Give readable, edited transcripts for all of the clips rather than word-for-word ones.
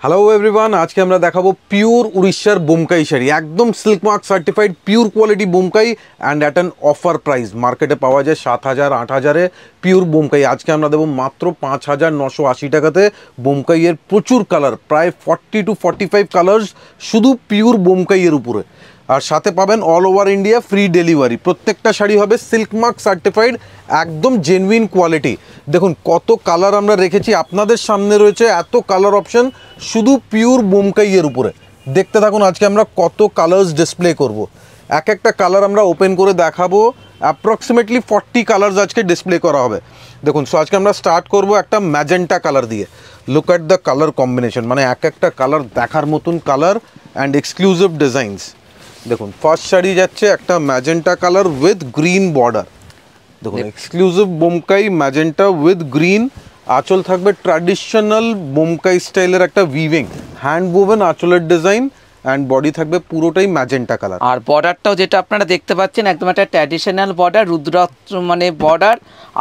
Hello everyone, আজকে আমরা দেখাবো পিওর উড়িষ্যার বোমকাই শাড়ি, একদম silk mark certified pure quality Bomkai and at an offer price. মার্কেটে পাওয়া যায় 7,000 8,000-এ পিওর বোমকাই। আজকে আমরা দেবো মাত্র 5,980 টাকাতে। বোমকাইয়ের প্রচুর কালার, প্রায় 40 to 45 কালার্স শুধু পিওর বোমকাইয়ের উপরে। আর সাথে পাবেন all over India free delivery. প্রত্যেকটা শাড়ি হবে সিল্ক মার্ক সার্টিফাইড, একদম জেনুইন কোয়ালিটি। দেখুন কত কালার আমরা রেখেছি, আপনাদের সামনে রয়েছে এত কালার অপশন শুধু পিওর বোমকাইয়ের উপরে। দেখতে থাকুন, আজকে আমরা কত কালার্স ডিসপ্লে করব। এক একটা কালার আমরা ওপেন করে দেখাবো। অ্যাপ্রক্সিমেটলি 40 কালার্স আজকে ডিসপ্লে করা হবে। দেখুন, সো আজকে আমরা স্টার্ট করব একটা ম্যাজেন্টা কালার দিয়ে। Look at the colour combination, মানে এক একটা কালার দেখার মতন কালার অ্যান্ড এক্সক্লুসিভ ডিজাইনস। দেখুন ফার্স্ট শাড়ি যাচ্ছে একটা magenta colour with green border. দেখুন exclusive Bomkai magenta with green. আঁচল থাকবে ট্র্যাডিশনাল বোমকাই স্টাইলের একটা উইভিং, হ্যান্ড ওভেন আঁচলের ডিজাইন অ্যান্ড বডি থাকবে পুরোটাই ম্যাজেন্টা কালার। আর বর্ডারটাও যেটা আপনারা দেখতে পাচ্ছেন একদম একটা ট্র্যাডিশনাল বর্ডার, রুদ্রাক্ষ মানে বর্ডার।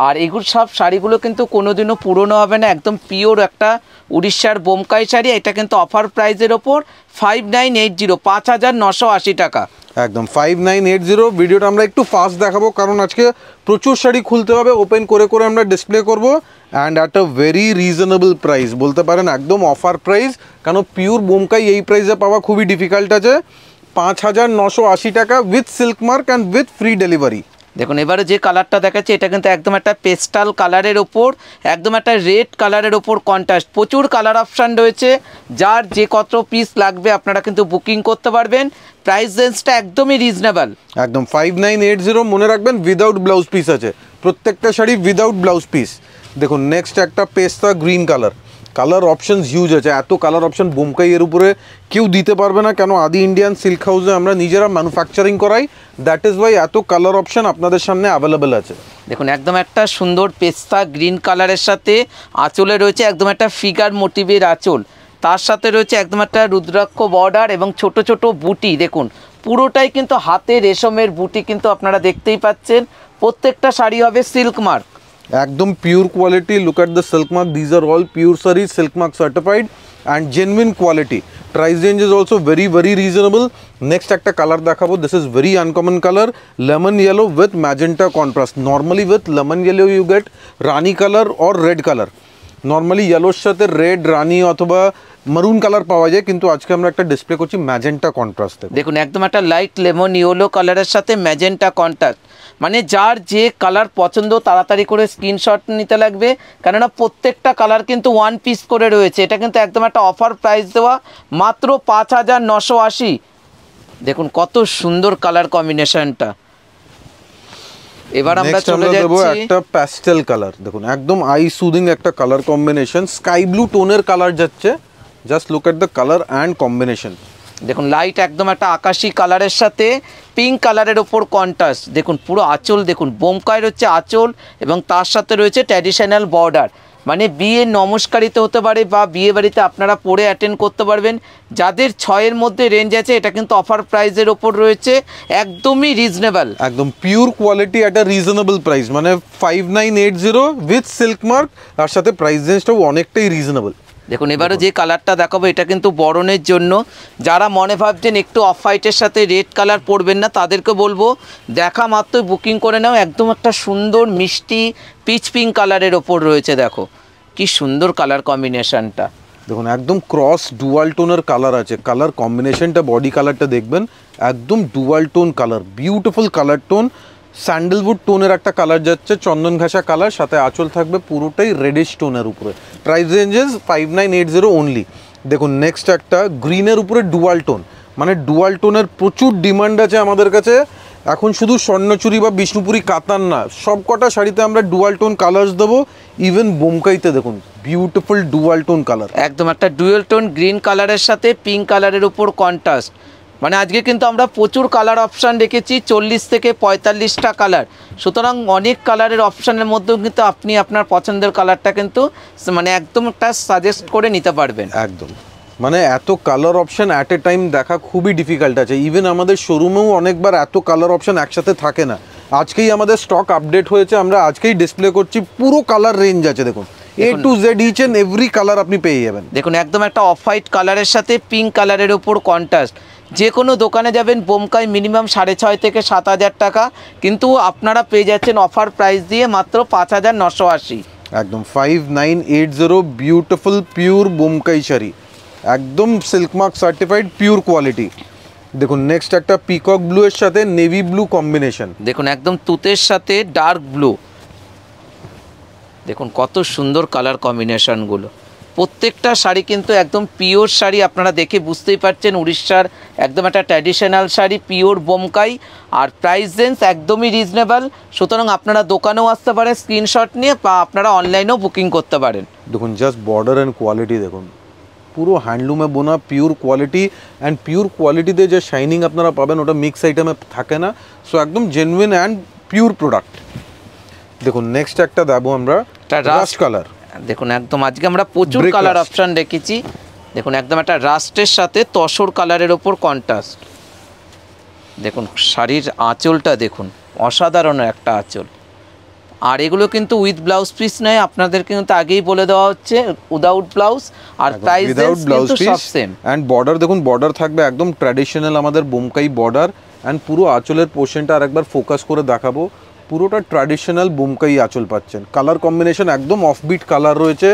আর এগুলো সব শাড়িগুলো কিন্তু কোনোদিনও পুরনো হবে না, একদম পিওর একটা উড়িষ্যার বোমকাই শাড়ি। এটা কিন্তু অফার প্রাইসের ওপর 5980, 5,980 টাকা। একদম 5980। ভিডিওটা আমরা একটু ফাস্ট দেখাবো কারণ আজকে প্রচুর শাড়ি খুলতে হবে, ওপেন করে করে আমরা ডিসপ্লে করব and at a very reasonable price, বলতে পারেন একদম অফার প্রাইস। কারণ পিওর বোমকাই এই প্রাইসে পাওয়া খুবই ডিফিকাল্ট আছে। 5,980 টাকা with silk mark and with free delivery. দেখুন এবারে যে কালারটা দেখাচ্ছে এটা কিন্তু একদম একটা পেস্টাল কালারের ওপর, একদম একটা রেড কালারের ওপর কন্ট্রাস্ট। প্রচুর কালার অপশান রয়েছে, যার যে কত পিস লাগবে আপনারা কিন্তু বুকিং করতে পারবেন। প্রাইস রেঞ্জটা একদমই রিজনেবল, একদম 5980। মনে রাখবেন উইদাউট ব্লাউজ পিস আছে, প্রত্যেকটা শাড়ি উইদাউট ব্লাউজ পিস। দেখুন নেক্সট একটা পেস্তা green colour. Colour options huge আছে, এত কালার অপশান বোমকাই এর উপরে কেউ দিতে পারবে না। কেন আদি ইন্ডিয়ান সিল্ক হাউসে আমরা নিজেরা ম্যানুফ্যাকচারিং করাই, দ্যাট ইজ ওয়াই এত কালার অপশান আপনাদের সামনে অ্যাভেলেবেল আছে। দেখুন একদম একটা সুন্দর পেস্তা গ্রিন কালারের সাথে আঁচলে রয়েছে একদম একটা ফিগার মোটিভের আঁচল, তার সাথে রয়েছে একদম একটা রুদ্রাক্ষ বর্ডার এবং ছোট ছোট বুটি। দেখুন পুরোটাই কিন্তু হাতে রেশমের বুটি কিন্তু আপনারা দেখতেই পাচ্ছেন। প্রত্যেকটা শাড়ি হবে সিল্ক মার্ক, একদম pure quality. Look at the silk mark, these are all pure sari silk mark certified and genuine quality. Price range is also very very reasonable. Next একটা কালার দেখাবো, this is very uncommon colour, lemon yellow with magenta contrast. Normally with lemon yellow you get rani colour or red colour. Normally ইয়েলোর সাথে red, রানি অথবা মারুন colour পাওয়া যায়, কিন্তু আজকে আমরা একটা ডিসপ্লে করছি ম্যাজেন্টা কন্ট্রাস্ট। দেখুন একদম একটা লাইট লেমন ইয়েলো কালারের সাথে ম্যাজেন্টা কন্ট্রাস্ট, মানে যার যে কালার পছন্দ তাড়াতাড়ি করে স্ক্রিনশট নিতে লাগবে, কেননা প্রত্যেকটা কালার কিন্তু ওয়ান পিস করে রয়েছে। এটা কিন্তু একদম একটা অফার প্রাইস দেওয়া, মাত্র 5,980। দেখুন কত সুন্দর কালার কম্বিনেশনটা। এবার আমরা চলে যাচ্ছি একটা প্যাস্টেল কালার। দেখুন একদম আই সুদিং একটা কালার কম্বিনেশন, স্কাই ব্লু টোনের কালার যাচ্ছে। Just look at the colour and combination. দেখুন লাইট একদম একটা আকাশি কালারের সাথে পিঙ্ক কালারের ওপর কন্ট্রাস্ট। দেখুন পুরো আঁচল, দেখুন বোমকাইয়ের হচ্ছে আঁচল এবং তার সাথে রয়েছে ট্র্যাডিশনাল বর্ডার। মানে বিয়ে নমস্কারিতে হতে পারে বা বিয়ে বাড়িতে আপনারা পরে অ্যাটেন্ড করতে পারবেন। যাদের 6-এর মধ্যে রেঞ্জ আছে এটা কিন্তু অফার প্রাইসের ওপর রয়েছে, একদমই রিজনেবল, একদম pure quality at a reasonable price. মানে 5980 উইথ সিল্ক মার্ক, তার সাথে প্রাইস রেঞ্জটাও অনেকটাই রিজনেবল। দেখুন এবারে যে কালারটা দেখাবো এটা কিন্তু বরণের জন্য। যারা মনে ভাবছেন একটু অফ হোয়াইটের সাথে রেড কালার পরবেন না, তাদেরকে বলবো দেখা মাত্রই বুকিং করে নাও। একদম একটা সুন্দর মিষ্টি পিচ পিঙ্ক কালারের ওপর রয়েছে, দেখো কি সুন্দর কালার কম্বিনেশনটা। দেখুন একদম ক্রস ডুয়াল টোনের কালার আছে। কালার কম্বিনেশনটা, বডি কালারটা দেখবেন একদম dual tone colour, beautiful colour tone. Sandalwood টোনের একটা কালার যাচ্ছে, চন্দন ঘাসা কালার, সাথে আঁচল থাকবে পুরোটাই রেডিশ টোনের উপরে। Price ranges 5980 only. দেখুন নেক্সট একটা গ্রিনের উপরে ডুয়াল টোন, মানে ডুয়াল টোনের প্রচুর ডিমান্ড আছে আমাদের কাছে এখন। শুধু স্বর্ণচুরি বা বিষ্ণুপুরি কাতান না, সব কটা শাড়িতে আমরা ডুয়াল টোন কালার্স দেবো। ইভেন বোমকাইতে দেখুন বিউটিফুল ডুয়াল টোন কালার, একদম একটা ডুয়েল টোন গ্রিন কালারের সাথে পিঙ্ক কালারের উপর কন্ট্রাস্ট। মানে আজকে কিন্তু আমরা প্রচুর কালার অপশান রেখেছি, 40 থেকে 45টা কালার। সুতরাং অনেক কালারের অপশানের মধ্যেও কিন্তু আপনি আপনার পছন্দের কালারটা কিন্তু মানে একদম একটা সাজেস্ট করে নিতে পারবেন। একদম মানে এত colour option at a time দেখা খুবই ডিফিকাল্ট আছে। ইভেন আমাদের শোরুমেও অনেকবার এত কালার অপশান একসাথে থাকে না। আজকেই আমাদের স্টক আপডেট হয়েছে, আমরা আজকেই ডিসপ্লে করছি, পুরো কালার রেঞ্জ আছে। দেখুন A to Z each and every colour আপনি পেয়ে যাবেন। দেখুন একদম একটা অফ হোয়াইট কালারের সাথে পিঙ্ক কালারের ওপর কন্ট্রাস্ট। যে কোনো দোকানে যাবেন বোমকাই মিনিমাম 6,500 থেকে 7,000 টাকা, কিন্তু আপনারা পেয়ে যাচ্ছেন অফার প্রাইস দিয়ে মাত্র 5,980। একদম 5980 বিউটিফুল পিওর বোমকাই শাড়ি, একদম silk mark certified pure quality. দেখুন নেক্সট একটা পিকক ব্লু এর সাথে নেভি ব্লু কম্বিনেশন, দেখুন একদম তুতের সাথে ডার্ক ব্লু, দেখুন কত সুন্দর কালার কম্বিনেশনগুলো। প্রত্যেকটা শাড়ি কিন্তু একদম পিওর শাড়ি, আপনারা দেখে বুঝতেই পারছেন উড়িষ্যার একদম একটা ট্র্যাডিশনাল শাড়ি পিওর বোমকাই। আর প্রাইস রেঞ্জ একদমই রিজনেবল, সুতরাং আপনারা দোকানেও আসতে পারেন স্ক্রিনশট নিয়ে, বা আপনারা অনলাইনেও বুকিং করতে পারেন। দেখুন জাস্ট বর্ডার অ্যান্ড কোয়ালিটি দেখুন, পুরো হ্যান্ডলুমে বোনা পিওর কোয়ালিটি, অ্যান্ড পিওর কোয়ালিটিতে যে শাইনিং আপনারা পাবেন ওটা মিক্স আইটেমে থাকে না, সো একদম জেনুইন অ্যান্ড পিওর প্রোডাক্ট। দেখুন নেক্সট একটা দেবো আমরা রাস্ট কালার। দেখুন একদম আজকে আমরা প্রচুর কালার অপশন রেখেছি। দেখুন একদম একটা রাস্টের সাথে তসর কালারের ওপর কন্ট্রাস্ট। দেখুন শাড়ির আঁচলটা দেখুন, অসাধারণ একটা আঁচল। আর এগুলো কিন্তু উইথ ব্লাউজ পিস নয়, আপনাদের কিন্তু আগেই বলে দেওয়া হচ্ছে উইদাউট ব্লাউজ, আর প্রাইস কিন্তু সব সেম। অ্যান্ড বর্ডার দেখুন, বর্ডার থাকবে একদম ট্র্যাডিশনাল আমাদের বোমকাই বর্ডার, অ্যান্ড পুরো আঁচলের পোর্শনটা আরেকবার ফোকাস করে দেখাবো, পুরোটা ট্র্যাডিশনাল বোমকাই আঁচল পাচ্ছেন। কালার কম্বিনেশন একদম অফবিট কালার রয়েছে,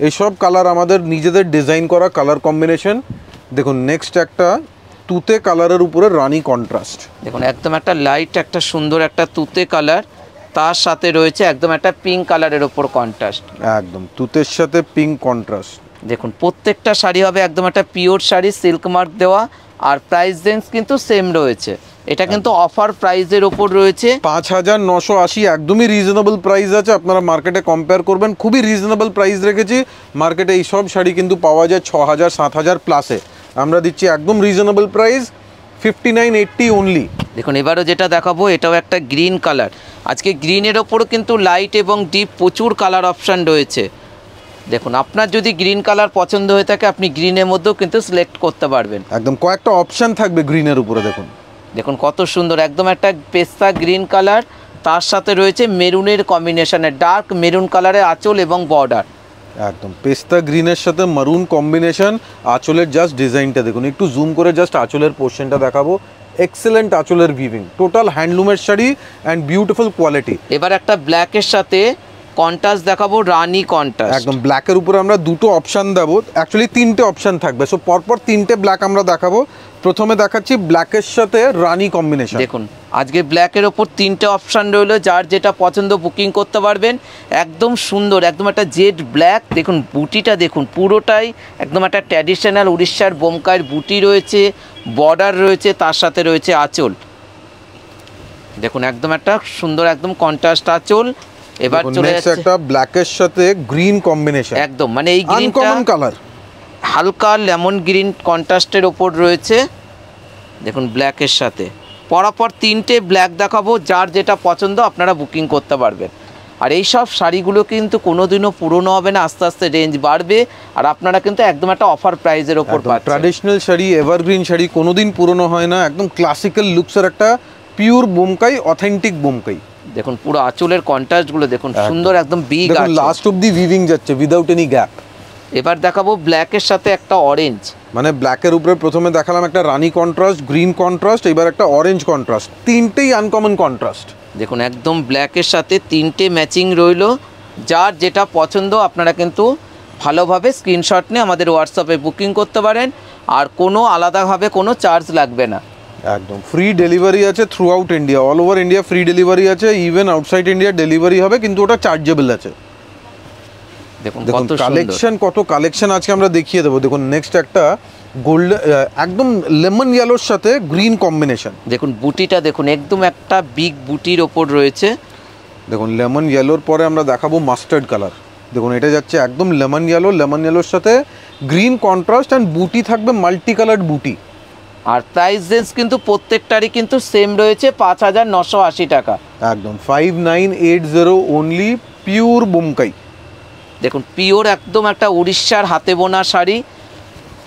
এইসব কালার আমাদের নিজেদের ডিজাইন করা কালার কম্বিনেশন। দেখুন নেক্সট একটা তুতে কালারের উপরে রানী কন্ট্রাস্ট। দেখুন একদম একটা লাইট একটা সুন্দর একটা তুতে কালার, তার সাথে রয়েছে একদম একটা পিঙ্ক কালারের ওপর কন্ট্রাস্ট। একদম তুতের সাথে পিঙ্ক কন্ট্রাস্ট। দেখুন প্রত্যেকটা শাড়ি হবে একদম একটা পিওর শাড়ি, সিল্ক মার্ক দেওয়া, আর প্রাইস রেঞ্জ কিন্তু সেম রয়েছে। এটা কিন্তু অফার প্রাইজের ওপর রয়েছে 5,980, একদমই রিজনেবল প্রাইস আছে। আপনারা মার্কেটে কম্পেয়ার করবেন, খুবই রিজনেবল প্রাইস রেখেছি। মার্কেটে এই সব শাড়ি কিন্তু পাওয়া যায় 6,000 7,000 প্লাসে, আমরা দিচ্ছি একদম রিজনেবল প্রাইস 5980 অনলি। দেখুন এবারও যেটা দেখাবো এটাও একটা গ্রিন কালার। আজকে গ্রিনের ওপরও কিন্তু লাইট এবং ডিপ প্রচুর কালার অপশান রয়েছে। দেখুন আপনার যদি গ্রিন কালার পছন্দ হয়ে থাকে আপনি গ্রিনের মধ্যেও কিন্তু সিলেক্ট করতে পারবেন। একদম কয়েকটা অপশান থাকবে গ্রিনের উপরে। দেখুন দেখুন কত সুন্দর একদম একটা পেস্তা গ্রিন কালার, তার সাথে রয়েছে মেরুনের কম্বিনেশনের ডার্ক মেরুন কালারের আঁচল এবং বর্ডার। একদম পেস্তা গ্রিনের সাথে মারুন কম্বিনেশন। আঁচলের জাস্ট ডিজাইনটা দেখুন, একটু জুম করে জাস্ট আঁচলের পোর্শনটা দেখাবো। এক্সেলেন্ট আঁচলের ভিভিং, টোটাল হ্যান্ডলুমের শাড়ি অ্যান্ড বিউটিফুল কোয়ালিটি। এবার একটা ব্ল্যাকের সাথে কন্ট্রাস্ট দেখাবো, রানী কন্ট্রাস্ট। একদম ব্ল্যাকের উপরে আমরা দুটো অপশান দেবো, অ্যাকচুয়ালি তিনটে অপশান থাকবে, সো পরপর তিনটে ব্ল্যাক আমরা দেখাবো। প্রথমে দেখাচ্ছি ব্ল্যাকের সাথে রানী কম্বিনেশন। দেখুন আজকে ব্ল্যাকের ওপর তিনটে অপশান রইলো, যার যেটা পছন্দ বুকিং করতে পারবেন। একদম সুন্দর একদম একটা জেড ব্ল্যাক। দেখুন বুটিটা দেখুন, পুরোটাই একদম একটা ট্র্যাডিশনাল উড়িষ্যার বোমকাইয়ের বুটি রয়েছে, বর্ডার রয়েছে, তার সাথে রয়েছে আঁচল। দেখুন একদম একটা সুন্দর একদম কন্ট্রাস্ট আঁচল। এবার চলে যাচ্ছে একটা ব্ল্যাকের সাথে গ্রিন কম্বিনেশন, একদম মানে এই গ্রিনটা আনকমন কালার, হালকা লেমন গ্রিন কন্ট্রাস্টের ওপর রয়েছে। দেখুন ব্ল্যাকের সাথে পরপর তিনটে ব্ল্যাক দেখাবো, যার যেটা পছন্দ আপনারা বুকিং করতে পারবেন। আর এই সব শাড়িগুলো কিন্তু কোনোদিনও পুরনো হবে না, আস্তে আস্তে রেঞ্জ বাড়বে, আর আপনারা কিন্তু একদম একটা অফার প্রাইজের ওপর পাচ্ছেন। ট্র্যাডিশনাল শাড়ি, এভারগ্রিন শাড়ি কোনোদিন পুরনো হয় না, একদম ক্লাসিক্যাল লুকসের একটা পিওর বোমকাই, অথেন্টিক বোমকাই। দেখুন পুরো আঁচলের কন্ট্রাস্টগুলো দেখুন, সুন্দর একদম বিগ আঁচল, লাস্ট অবধি উইভিং যাচ্ছে উইদাউট এনি গ্যাপ। এবার দেখাবো ব্ল্যাকের সাথে একটা অরেঞ্জ, মানে ব্ল্যাকের উপরে প্রথমে দেখালাম একটা রানী কন্ট্রাস্ট, গ্রিন কন্ট্রাস্ট, এবার একটা অরেঞ্জ কন্ট্রাস্ট, তিনটেই আনকমন কন্ট্রাস্ট। দেখুন একদম ব্ল্যাকের সাথে তিনটে ম্যাচিং রইলো, যার যেটা পছন্দ আপনারা কিন্তু ভালোভাবে স্ক্রিনশট নিয়ে আমাদের হোয়াটসঅ্যাপে বুকিং করতে পারেন, আর কোনো আলাদাভাবে কোনো চার্জ লাগবে না। একদম ফ্রি ডেলিভারি আছে through out India, all over India free delivery আছে, ইভেন আউটসাইড ইন্ডিয়া ডেলিভারি হবে, কিন্তু ওটা চার্জেবল আছে। দেখুন কালেকশন, কত কালেকশন আজকে আমরা দেখিয়ে দেবো। দেখুন নেক্সট একটা গোল্ড, একদম লেমন ইয়েলোর সাথে গ্রিন কম্বিনেশন। দেখুন বুটিটা দেখুন একদম একটা বিগ বুটির ওপর রয়েছে। দেখুন লেমন ইয়েলোর পরে আমরা দেখাবো মাস্টার্ড কালার। দেখুন এটা যাচ্ছে একদম লেমন ইয়েলো, লেমন ইয়েলোর সাথে গ্রিন কন্ট্রাস্ট, অ্যান্ড বুটি থাকবে মাল্টি কালার্ড বুটি। আর প্রাইস রেঞ্জ কিন্তু প্রত্যেকটারই কিন্তু সেম রয়েছে 5,980 টাকা। একদম 5980 অনলি, পিওর বোমকাই। দেখুন পিওর একদম একটা উড়িষ্যার হাতে বোনা শাড়ি,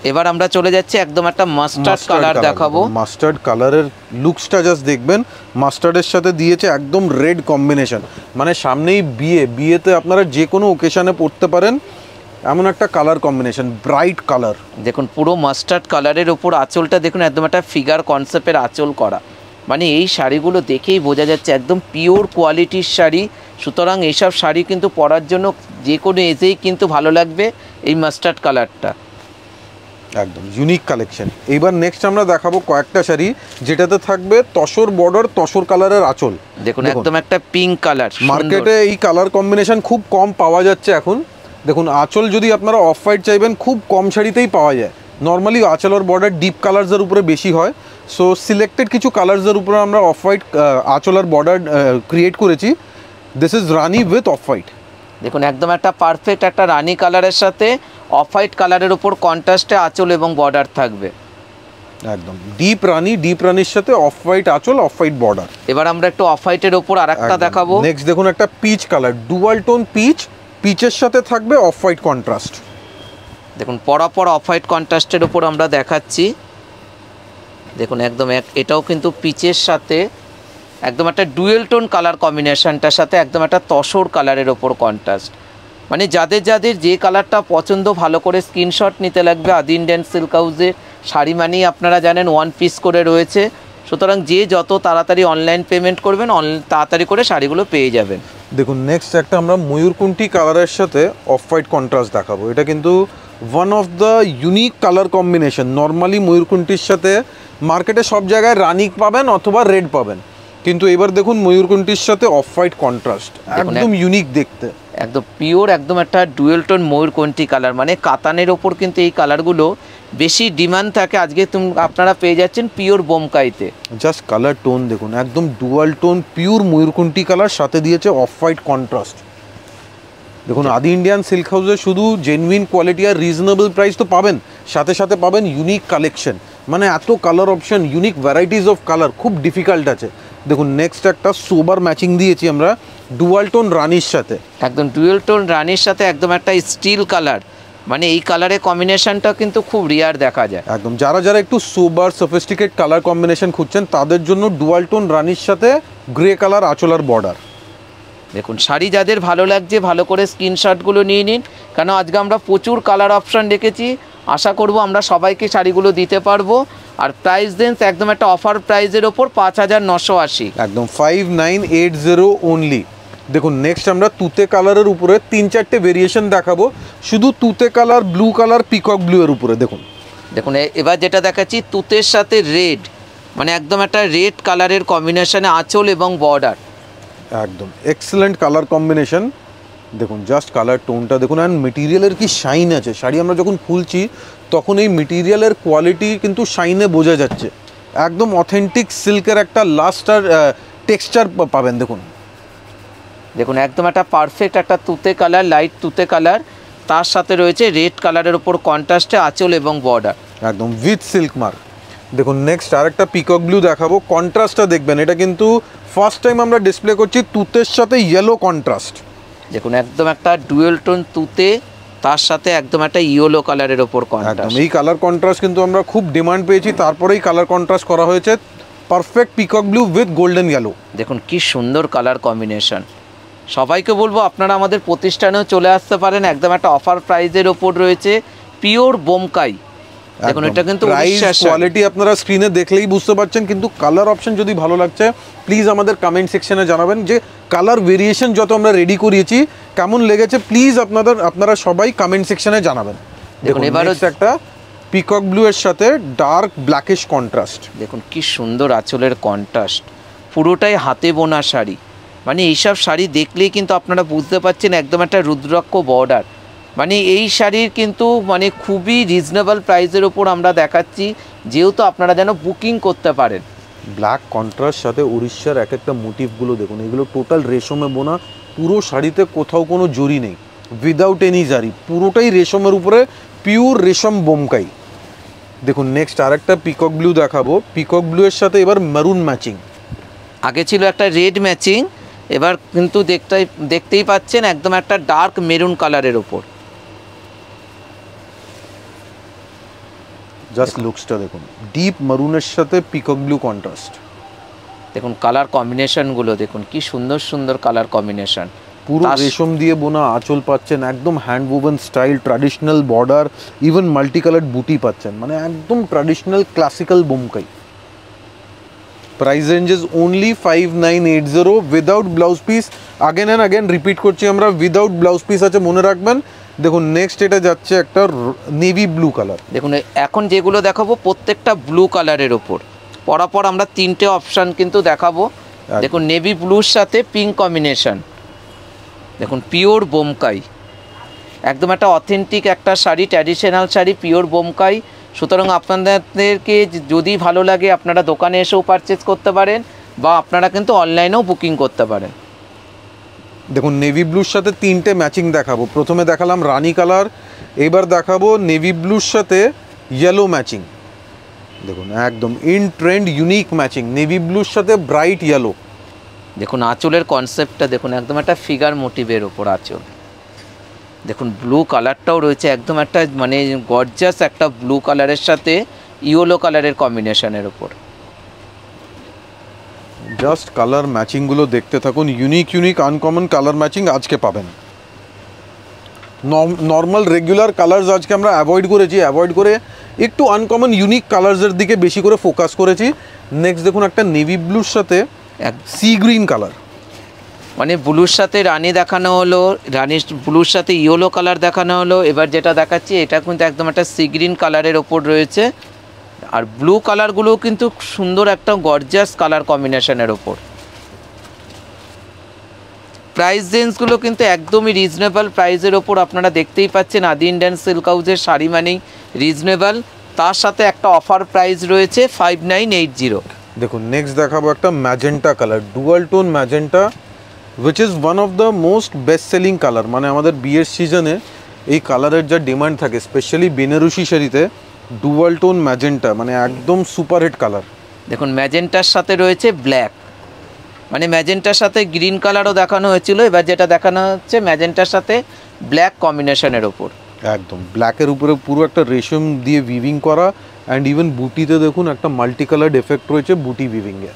এবার আমরা চলে যাচ্ছি একদম একটা মাস্টার্ড কালার দেখাবো। মাস্টার্ড কালারের লুকসটা জাস্ট দেখবেন, মাস্টার্ডের সাথে দিয়েছে একদম রেড কম্বিনেশন, মানে সামনেই বিয়েতে আপনারা যে কোনো ওকেশনে পড়তে পারেন এমন একটা কালার কম্বিনেশন, ব্রাইট কালার। দেখুন পুরো মাস্টার্ড কালারের ওপর আঁচলটা দেখুন একদম একটা ফিগার কনসেপ্টের আঁচল করা, মানে এই শাড়িগুলো দেখেই বোঝা যাচ্ছে একদম পিওর কোয়ালিটির শাড়ি। সুতরাং এইসব শাড়ি কিন্তু পরার জন্য যে কোনো এজেই কিন্তু ভালো লাগবে এই মাস্টার্ড কালারটা, একদম ইউনিক কালেকশন। এইবার নেক্সট আমরা দেখাবো কয়েকটা শাড়ি যেটাতে থাকবে তসর বর্ডার, তসর কালারের আঁচল। দেখুন একদম একটা পিঙ্ক কালার, মার্কেটে এই কালার কম্বিনেশন খুব কম পাওয়া যাচ্ছে এখন। দেখুন আঁচল যদি আপনারা অফ হোয়াইট চাইবেন খুব কম শাড়িতেই পাওয়া যায়, নর্মালি আঁচল আর বর্ডার ডিপ কালার্সের উপরে বেশি হয়। সো সিলেক্টেড কিছু কালার্সের উপরে আমরা অফ হোয়াইট আঁচল আর বর্ডার ক্রিয়েট করেছি। This is Rani with off white. দেখুন একদম একটা পারফেক্ট একটা রানি কালারের সাথে অফ হোয়াইট কালারের উপর কন্ট্রাস্টে আঁচল এবং বর্ডার থাকবে, একদম ডিপ রানির সাথে অফ হোয়াইট আঁচল, অফ হোয়াইট বর্ডার। এবার আমরা একটু অফ হোয়াইটের উপর আরেকটা দেখাবো। নেক্সট দেখুন একটা পিচ কালার, ডুয়াল টোন পিচের সাথে থাকবে অফ হোয়াইট কন্ট্রাস্ট। দেখুন পরাপর অফ হোয়াইট কন্ট্রাস্টের উপর আমরা দেখাচ্ছি। দেখুন একদম এটাও কিন্তু পিচের সাথে একদম একটা ডুয়েল টোন কালার কম্বিনেশনটার সাথে একদম একটা তসর কালারের ওপর কন্ট্রাস্ট, মানে যাদের যে কালারটা পছন্দ ভালো করে স্ক্রিনশট নিতে লাগবে। আদি ইন্ডিয়ান সিল্ক হাউসের শাড়ি মানেই আপনারা জানেন ওয়ান পিস করে রয়েছে, সুতরাং যে যত তাড়াতাড়ি অনলাইন পেমেন্ট করবেন তাড়াতাড়ি করে শাড়িগুলো পেয়ে যাবেন। দেখুন নেক্সট একটা আমরা ময়ূরকুণ্ঠী কালারের সাথে অফ হোয়াইট কন্ট্রাস্ট দেখাবো। এটা কিন্তু one of the unique colour combination. Normally ময়ূরকুণ্ঠীর সাথে মার্কেটে সব জায়গায় রানি পাবেন অথবা রেড পাবেন, কিন্তু এবার দেখুন ময়ূরকুণ্ঠীর সাথে অফ হোয়াইট কন্ট্রাস্ট, একদম ইউনিক দেখতে, একদম পিওর একদম একটা ডুয়েল টোন ময়ূরকণ্ঠী কালার, মানে কাতানের ওপর কিন্তু এই কালারগুলো বেশি ডিমান্ড থাকে। আজকে আপনারা পেয়ে যাচ্ছেন পিওর বোমকাইতে। জাস্ট কালার টোন দেখুন, একদম ডুয়াল টোন পিওর ময়ূরকণ্ঠী কালার, সাথে দিয়েছে অফ হোয়াইট কন্ট্রাস্ট। দেখুন আদি ইন্ডিয়ান সিল্ক হাউসে শুধু জেনুইন কোয়ালিটি আর রিজনেবল প্রাইস তো পাবেন, সাথে সাথে পাবেন ইউনিক কালেকশন, মানে এত colour option, unique varieties of colour খুব ডিফিকাল্ট আছে। দেখুন নেক্সট একটা সোবার ম্যাচিং দিয়েছি আমরা ডুয়াল টোন রানির সাথে, একদম ডুয়েল টোন রানির সাথে একদম একটা স্টিল কালার, মানে এই কালারের কম্বিনেশনটা কিন্তু খুব রিয়ার দেখা যায়। একদম যারা একটু সোবার সফিস্টিকেট কালার কম্বিনেশন খুঁজছেন তাদের জন্য ডুয়াল টোন রানির সাথে গ্রে কালার আঁচল আর বর্ডার। দেখুন শাড়ি যাদের ভালো লাগছে ভালো করে স্ক্রিনশটগুলো নিয়ে নিন, কারণ আজকে আমরা প্রচুর কালার অপশান রেখেছি। আশা করব আমরা সবাইকে শাড়িগুলো দিতে পারবো। আর প্রাইস রেঞ্জ একদম একটা অফার প্রাইসের ওপর 5980, একদম 5980 অনলি। দেখুন নেক্সট আমরা তুতে কালারের উপরে 3-4টে ভেরিয়েশন দেখাবো, শুধু তুতে colour, blue colour, peacock blue এর উপরে। দেখুন এবার যেটা দেখাচ্ছি তুতের সাথে রেড, মানে একদম একটা রেড কালারের কম্বিনেশনে আঁচল এবং বর্ডার, একদম এক্সেলেন্ট কালার কম্বিনেশন। দেখুন জাস্ট কালার টোনটা দেখুন, অ্যান্ড মেটেরিয়ালের কি শাইন আছে। শাড়ি আমরা যখন খুলছি তখন এই মেটেরিয়ালের কোয়ালিটি কিন্তু শাইনে বোঝা যাচ্ছে, একদম অথেন্টিক সিল্কের একটা লাস্ট আর টেক্সচার পাবেন। দেখুন একদম একটা পারফেক্ট একটা তুতে কালার, লাইট তুতে কালার, তার সাথে রয়েছে রেড কালারের ওপর কন্ট্রাস্টে আঁচল এবং বর্ডার, একদম উইথ সিল্ক মার্ক। দেখুন নেক্সট আরেকটা পিকক ব্লু দেখাবো, কন্ট্রাস্টটা দেখবেন, এটা কিন্তু ফার্স্ট টাইম আমরা ডিসপ্লে করছি তুতের সাথে ইয়েলো কন্ট্রাস্ট। দেখুন একদম একটা ডুয়েল টোন তুতে, তার সাথে একদম একটা ইয়েলো কালারের ওপর কন্ট্রাস্ট। এই কালার কন্ট্রাস্ট কিন্তু আমরা খুব ডিমান্ড পেয়েছি, তারপরেই কালার কন্ট্রাস্ট করা হয়েছে, perfect peacock blue with golden yellow. দেখুন কি সুন্দর কালার কম্বিনেশন। সবাইকে বলবো আপনারা আমাদের প্রতিষ্ঠানেও চলে আসতে পারেন, একদম একটা অফার প্রাইজের ওপর রয়েছে পিওর বোমকাই। দেখুন এটা কিন্তু কোয়ালিটি আপনারা স্ক্রিনে দেখলেই বুঝতে পারছেন, কিন্তু কালার অপশন যদি ভালো লাগছে প্লিজ আমাদের কমেন্ট সেকশনে জানাবেন যে কালার ভেরিয়েশন যত আমরা রেডি করিয়েছি কেমন লেগেছে, প্লিজ আপনারা সবাই কমেন্ট সেকশনে জানাবেন। দেখুন এবার একটা পিকক ব্লু এর সাথে ডার্ক ব্ল্যাকিশ কন্ট্রাস্ট। দেখুন কি সুন্দর আঁচলের কন্ট্রাস্ট, পুরোটাই হাতে বোনা শাড়ি, মানে এইসব শাড়ি দেখলেই কিন্তু আপনারা বুঝতে পারছেন একদম একটা রুদ্রাক্ষ বর্ডার। মানে এই শাড়ির কিন্তু মানে খুবই রিজনেবল প্রাইসের ওপর আমরা দেখাচ্ছি, যেহেতু আপনারা যেন বুকিং করতে পারেন। ব্ল্যাক কন্ট্রাস্ট সাথে উড়িষ্যার এক একটা মোটিভগুলো দেখুন, এগুলো টোটাল রেশমে বোনা, পুরো শাড়িতে কোথাও কোনো জরি নেই, উইদাউট এনি জারি, পুরোটাই রেশমের উপরে পিওর রেশম বোমকাই। দেখুন নেক্সট আরেকটা পিকক ব্লু দেখাবো, পিকক ব্লু এর সাথে এবার মেরুন ম্যাচিং। আগে ছিল একটা রেড ম্যাচিং, এবার কিন্তু দেখতেই পাচ্ছেন একদম একটা ডার্ক মেরুন কালারের ওপর। জাস্ট লুকসটা দেখুন, ডিপ মারুনের সাথে পিকক ব্লু কন্ট্রাস্ট। দেখুন কালার কম্বিনেশনগুলো দেখুন কি সুন্দর সুন্দর কালার কম্বিনেশন। পুরো রেশম দিয়ে বোনা আঁচল পাচ্ছেন, একদম hand woven style, traditional border, even multi coloured বুটি পাচ্ছেন, মানে একদম traditional classical Bomkai. Price ranges only 5980 without blouse piece. Again and again repeat করছি আমরা, উইদাউট ব্লাউজ পিস আছে, মনে রাখবেন। দেখুন নেক্সট এটা যাচ্ছে একটা নেভি ব্লু কালার। দেখুন এখন যেগুলো দেখাবো প্রত্যেকটা ব্লু কালারের ওপর, পরাপর আমরা তিনটে অপশান কিন্তু দেখাবো। দেখুন নেভি ব্লুর সাথে পিঙ্ক কম্বিনেশন, দেখুন পিওর বোমকাই, একদম একটা অথেন্টিক একটা শাড়ি, ট্র্যাডিশনাল শাড়ি, পিওর বোমকাই। সুতরাং আপনাদেরকে যদি ভালো লাগে আপনারা দোকানে এসেও পারচেজ করতে পারেন বা আপনারা কিন্তু অনলাইনেও বুকিং করতে পারেন। দেখুন নেভি ব্লুর সাথে তিনটে ম্যাচিং দেখাবো। প্রথমে দেখালাম রানি কালার, এবার দেখাবো নেভি ব্লুর সাথে ইয়েলো ম্যাচিং। দেখুন একদম in trend unique matching, navy ব্লুর সাথে ব্রাইট ইয়েলো। দেখুন আঁচলের কনসেপ্টটা দেখুন, একদম একটা ফিগার মোটিভের ওপর আঁচল। দেখুন ব্লু কালারটাও রয়েছে, একদম একটা মানে গর্জাস একটা ব্লু কালারের সাথে ইয়েলো কালারের কম্বিনেশনের ওপর। জাস্ট কালার ম্যাচিংগুলো দেখতে থাকুন, unique unique uncommon colour matching আজকে পাবেন। নর্মাল রেগুলার কালার্স আজকে আমরা অ্যাভয়েড করেছি, অ্যাভয়েড করে একটু আনকমন ইউনিক কালার্সের দিকে বেশি করে ফোকাস করেছি। নেক্সট দেখুন একটা নেভি ব্লুর সাথে সি গ্রিন কালার, মানে ব্লুর সাথে রানি দেখানো হলো, রানির ব্লুর সাথে ইয়েলো কালার দেখানো হলো। এবার যেটা দেখাচ্ছি এটা কিন্তু একদম একটা সি গ্রিন কালারের ওপর রয়েছে, আর ব্লু কালারগুলোও কিন্তু সুন্দর একটা গর্জাস কালার কম্বিনেশনের ওপর। প্রাইস রেঞ্জগুলো কিন্তু একদমই রিজনেবল প্রাইসের ওপর, আপনারা দেখতেই পাচ্ছেন আদি ইন্ডিয়ান সিল্ক হাউসের শাড়ি মানেই রিজনেবল, তার সাথে একটা অফার প্রাইস রয়েছে 5980। দেখুন নেক্সট দেখাবো একটা magenta colour, dual tone magenta, which is one of the most best selling colour. মানে আমাদের বিয়ের সিজনে এই কালারের যা ডিমান্ড থাকে, স্পেশালি বেনারসি শাড়িতে, ডুয়াল টোন ম্যাজেন্টা মানে একদম সুপার হিট কালার। দেখুন ম্যাজেন্টার সাথে রয়েছে ব্ল্যাক, মানে ম্যাজেন্টার সাথে গ্রিন কালারও দেখানো হয়েছিল, এবার যেটা দেখানো হচ্ছে ম্যাজেন্টার সাথে ব্ল্যাক কম্বিনেশনের ওপর। একদম ব্ল্যাকের উপরে পুরো একটা রেশম দিয়ে উইভিং করা, অ্যান্ড ইভেন বুটিতে দেখুন একটা মাল্টি কালার্ড এফেক্ট রয়েছে বুটি উইভিংয়ে।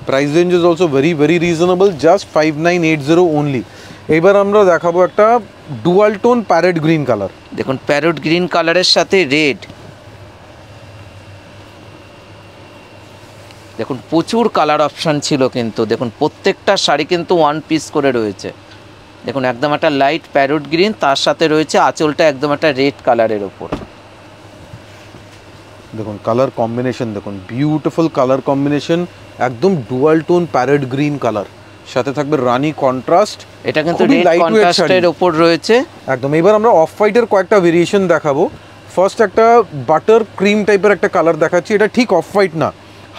Price range is also very very reasonable, just 5980 only. এবার আমরা দেখাবো একটা dual tone parrot green colour. দেখুন প্যারট গ্রিন কালারের সাথে রেড, দেখুন প্রচুর কালার অপশান ছিল কিন্তু, দেখুন প্রত্যেকটা শাড়ি কিন্তু ওয়ান পিস করে রয়েছে। দেখুন একদম একটা লাইট প্যারট গ্রিন, তার সাথে রয়েছে আঁচলটা একদম একটা রেড কালারের ওপর। দেখুন কালার কম্বিনেশন দেখুন, বিউটিফুল কালার কম্বিনেশন, একদম dual tone parrot green colour, সাথে থাকবে রানি কন্ট্রাস্ট। এটা কিন্তু রেড কন্ট্রাস্টের ওপর রয়েছে একদম। এবার আমরা অফ হোয়াইটের কয়েকটা ভেরিয়েশন দেখাবো। ফার্স্ট একটা বাটার ক্রিম টাইপের একটা কালার দেখাচ্ছি, এটা ঠিক অফ হোয়াইট না,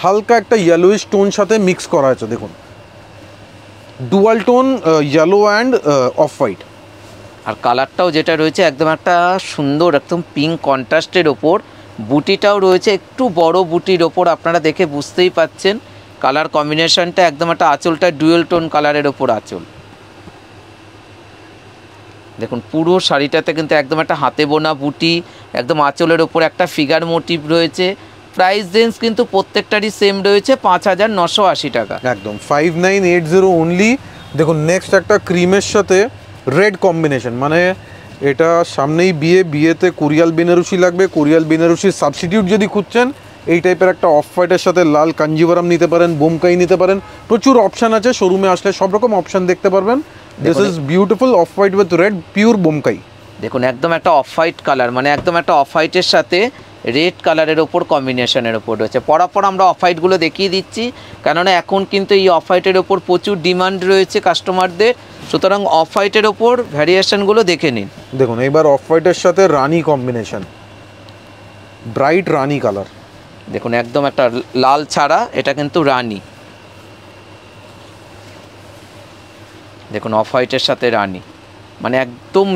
হালকা একটা ইয়েলোইশ টোন সাথে মিক্স করা আছে। দেখুন dual tone yellow and off white, আর কালারটাও যেটা রয়েছে একদম একটা সুন্দর একদম পিঙ্ক কন্ট্রাস্টের ওপর। বুটিটাও রয়েছে একটু বড় বুটির ওপর, আপনারা দেখে বুঝতেই পাচ্ছেন কালার কম্বিনেশনটা একদম একটা, আঁচলটা ডুয়েল টোন কালারের ওপর আঁচল। দেখুন পুরো শাড়িটাতে কিন্তু একদম একটা হাতে বোনা বুটি, একদম আঁচলের ওপর একটা ফিগার মোটিভ রয়েছে। প্রাইস রেঞ্জ কিন্তু প্রত্যেকটারই সেম রয়েছে 5980 টাকা, একদম 5980 অনলি। দেখুন নেক্সট একটা ক্রিমের সাথে রেড কম্বিনেশন, মানে এটা সামনেই বিয়ে, বিয়েতে কোরিয়াল বেনারসি লাগবে, কোরিয়াল বেনারসির সাবস্টিটিউট যদি খুঁজছেন এই টাইপের একটা অফ হোয়াইটের সাথে লাল কাঞ্জিভারাম নিতে পারেন, বোমকাই নিতে পারেন, প্রচুর অপশান আছে। শোরুমে আসলে সব রকম অপশান দেখতে পারবেন। This is beautiful off white with red, pure Bomkai. দেখুন একদম একটা অফ হোয়াইট কালার, মানে একদম একটা অফ হোয়াইটের সাথে রেড কালারের ওপর কম্বিনেশনের ওপর রয়েছে। পরাপর আমরা অফ হোয়াইটগুলো দেখিয়ে দিচ্ছি, কেননা এখন কিন্তু এই অফ হোয়াইটের ওপর প্রচুর ডিমান্ড রয়েছে কাস্টমারদের, সুতরাং অফ হোয়াইটের ওপর ভ্যারিয়েশনগুলো দেখে নিন। দেখুন এবার অফ হোয়াইটের সাথে রানি কম্বিনেশন, ব্রাইট রানি কালার। দেখুন একদম একটা লাল ছাড়া, এটা কিন্তু রানি। দেখুন অফ হোয়াইটের সাথে রানি, মানে একদম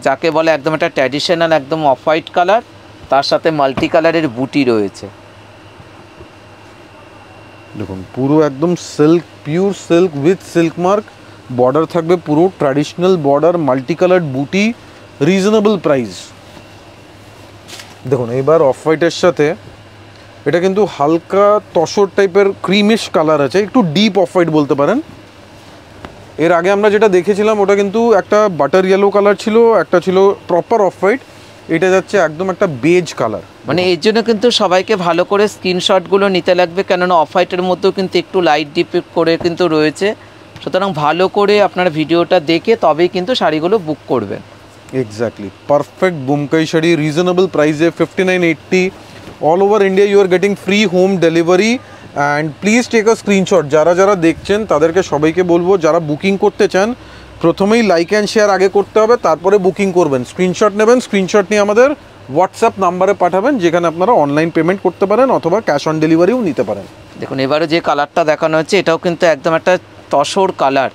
যাকে বলে একদম একটা ট্র্যাডিশনাল একদম অফ হোয়াইট কালার, তার সাথে মাল্টি কালারের বুটি রয়েছে। দেখুন পুরো একদম silk, pure silk with silk mark, border থাকবে পুরো ট্র্যাডিশনাল বর্ডার, মাল্টি কালার্ড বুটি, রিজনেবল প্রাইস। দেখুন এবার অফ হোয়াইটের সাথে এটা কিন্তু হালকা তসর টাইপের ক্রিমিশ কালার আছে, একটু ডিপ অফ হোয়াইট বলতে পারেন। এর আগে আমরা যেটা দেখেছিলাম ওটা কিন্তু একটা বাটার ইয়েলো কালার ছিল, একটা ছিল প্রপার অফ হোয়াইট, এটা যাচ্ছে একদম একটা বেজ কালার। মানে এর জন্য কিন্তু সবাইকে ভালো করে স্ক্রিনশটগুলো নিতে লাগবে, কেননা অফ হোয়াইটের মধ্যেও কিন্তু একটু লাইট ডিপ করে কিন্তু রয়েছে। সুতরাং ভালো করে আপনারা ভিডিওটা দেখে তবেই কিন্তু শাড়িগুলো বুক করবেন। Exactly, perfect Bomkai sari, reasonable প্রাইসে 5980। All over India you are getting free home delivery. And please take a screenshot. যারা যারা দেখছেন তাদেরকে সবাইকে বলবো, যারা বুকিং করতে চান প্রথমেই লাইক অ্যান্ড শেয়ার আগে করতে হবে, তারপরে বুকিং করবেন। স্ক্রিনশট নেবেন, স্ক্রিনশট নিয়ে আমাদের হোয়াটসঅ্যাপ নাম্বারে পাঠাবেন, যেখানে আপনারা অনলাইন পেমেন্ট করতে পারেন অথবা ক্যাশ অন ডেলিভারিও নিতে পারেন। দেখুন এবারে যে কালারটা দেখানো হচ্ছে এটাও কিন্তু একদম একটা তসর কালার,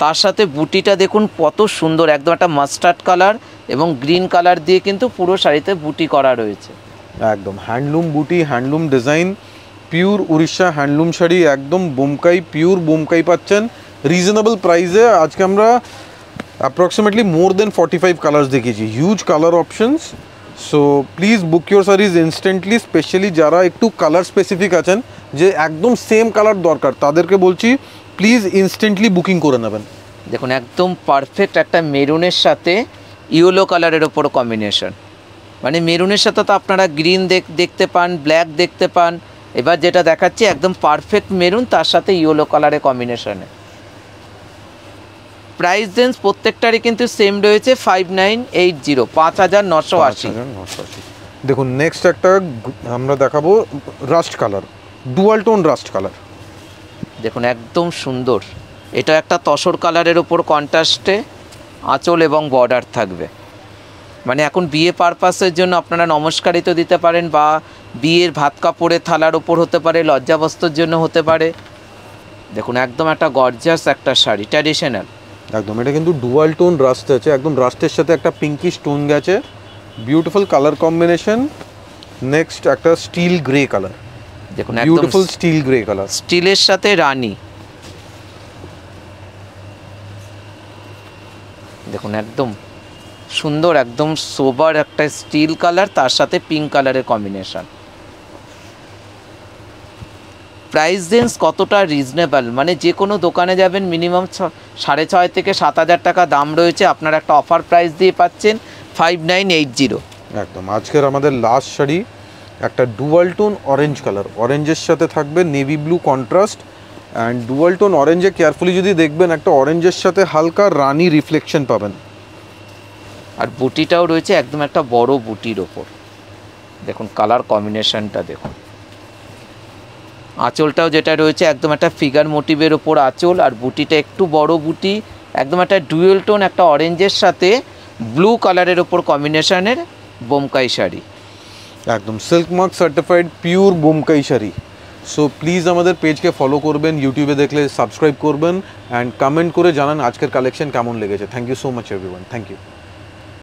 তার সাথে বুটিটা দেখুন কত সুন্দর, একদম একটা মাস্টার্ড কালার এবং গ্রিন কালার দিয়ে কিন্তু পুরো শাড়িতে বুটি করা রয়েছে। একদম হ্যান্ডলুম বুটি, handloom design, pure Orissa handloom sari, একদম বোমকাই, পিওর বোমকাই পাচ্ছেন রিজনেবল প্রাইসে। আজকে আমরা অ্যাপ্রক্সিমেটলি মোর দেন 45 কালার্স দেখিয়েছি, huge colour options. So please book your series instantly. Specially যারা একটু কালার স্পেসিফিক আছেন, যে একদম সেম কালার দরকার, তাদেরকে বলছি প্লিজ ইনস্ট্যান্টলি বুকিং করে নেবেন। দেখুন একদম পারফেক্ট একটা মেরুনের সাথে ইয়েলো কালারের ওপর কম্বিনেশন, মানে মেরুনের সাথে তো আপনারা গ্রিন দেখতে পান, ব্ল্যাক দেখতে পান, এবার যেটা দেখাচ্ছি একদম পারফেক্ট মেরুন তার সাথে ইয়েলো কালারের কম্বিনেশনে। প্রাইস রেঞ্জ প্রত্যেকটারই কিন্তু সেম রয়েছে 5980, 5980। দেখুন নেক্সট একটা আমরা দেখাবো rushed colour, dual tone rushed colour. দেখুন একদম সুন্দর, এটা একটা তসর কালারের ওপর কন্ট্রাস্টে আঁচল এবং বর্ডার থাকবে। মানে এখন বিয়ে পারপাসের জন্য আপনারা নমস্কারিত দিতে পারেন, বা বিয়ের ভাত কাপড়ের থালার ওপর হতে পারে, লজ্জাবস্ত্রের জন্য হতে পারে। দেখুন একদম একটা গর্জিয়াস একটা শাড়ি, ট্র্যাডিশনাল একদম। এটা কিন্তু ডুয়াল টোন রাস্ট আছে, একদম রাস্টের সাথে একটা পিঙ্কিশ টোন গেছে, বিউটিফুল কালার কম্বিনেশন। নেক্সট একটা স্টিল গ্রে কালার, দেখুন বিউটিফুল স্টিল গ্রে কালার, স্টিলের সাথে রানী। দেখুন একদম সুন্দর, একদম সোবার একটা স্টিল কালার, তার সাথে পিঙ্ক কালারের কম্বিনেশন। প্রাইস রেঞ্জ কতটা রিজনেবল, মানে যে কোনো দোকানে যাবেন মিনিমাম 6,500 থেকে 7,000 টাকা দাম রয়েছে, আপনারা একটা অফার প্রাইস দিয়ে পাচ্ছেন 5980। একদম। আজকের আমাদের লাস্ট শাড়ি একটা ডুয়াল টোন অরেঞ্জ কালার, অরেঞ্জের সাথে থাকবে navy blue contrast. And dual tone অরেঞ্জে কেয়ারফুলি যদি দেখবেন একটা অরেঞ্জের সাথে হালকা রানি রিফ্লেকশন পাবেন। আর বুটিটাও রয়েছে একদম একটা বড় বুটির ওপর, দেখুন কালার কম্বিনেশনটা দেখুন। আঁচলটাও যেটা রয়েছে একদম একটা ফিগার মোটিভের ওপর আঁচল, আর বুটিটা একটু বড় বুটি, একদম একটা ডুয়েল টোন একটা অরেঞ্জের সাথে ব্লু কালারের ওপর কম্বিনেশনের বোমকাই শাড়ি, একদম silk mark certified pure Bomkai sari. So please আমাদের পেজকে ফলো করবেন, ইউটিউবে দেখলে সাবস্ক্রাইব করবেন, অ্যান্ড কমেন্ট করে জানান আজকের কালেকশন কেমন লেগেছে। Thank you so much everyone, thank you.